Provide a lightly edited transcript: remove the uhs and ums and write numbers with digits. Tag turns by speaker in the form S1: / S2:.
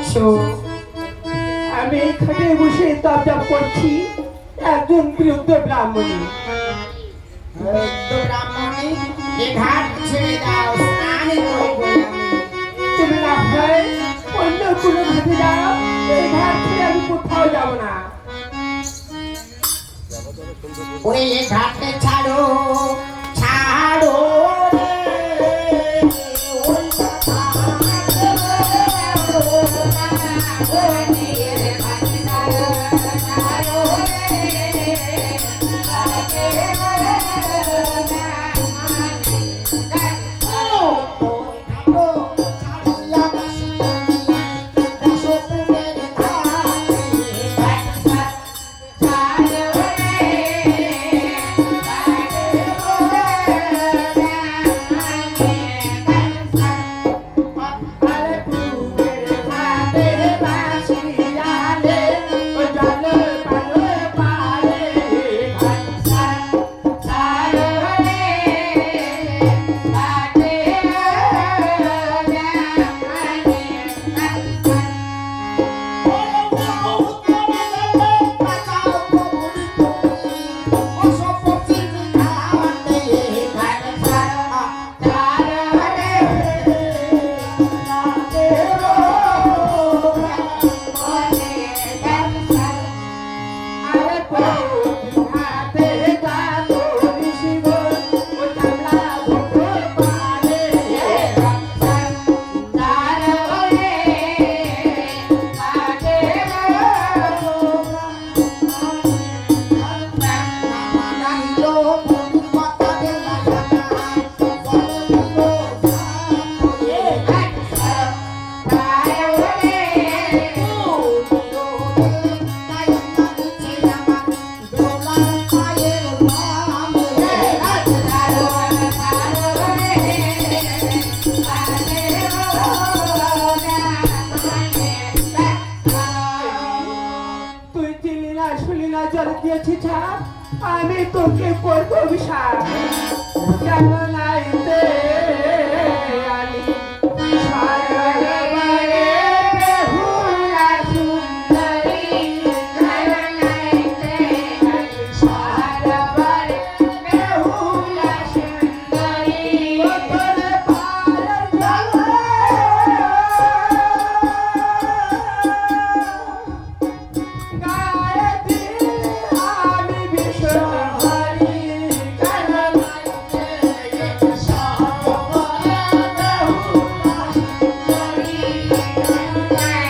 S1: করছো?
S2: আমি এখানে বসে তপ করছি একজন বৃদ্ধ ব্রাহ্মণী।
S1: তো ব্রাহ্মণী এ ঘাট ছেড়ে দাও, স্নান করবো আমি।
S2: তুমি না হয় অন্য কোনো ঘাটে যাও, এই ঘাট ছেড়ে আমি কোথাও যাবো না।
S1: ওই ঘাটে ছাড়ো, ছাড়ো রে, ওই
S2: জল দিয়েছি ছাপ, আমি তোকে করবো অভিশাপ। কেন নাই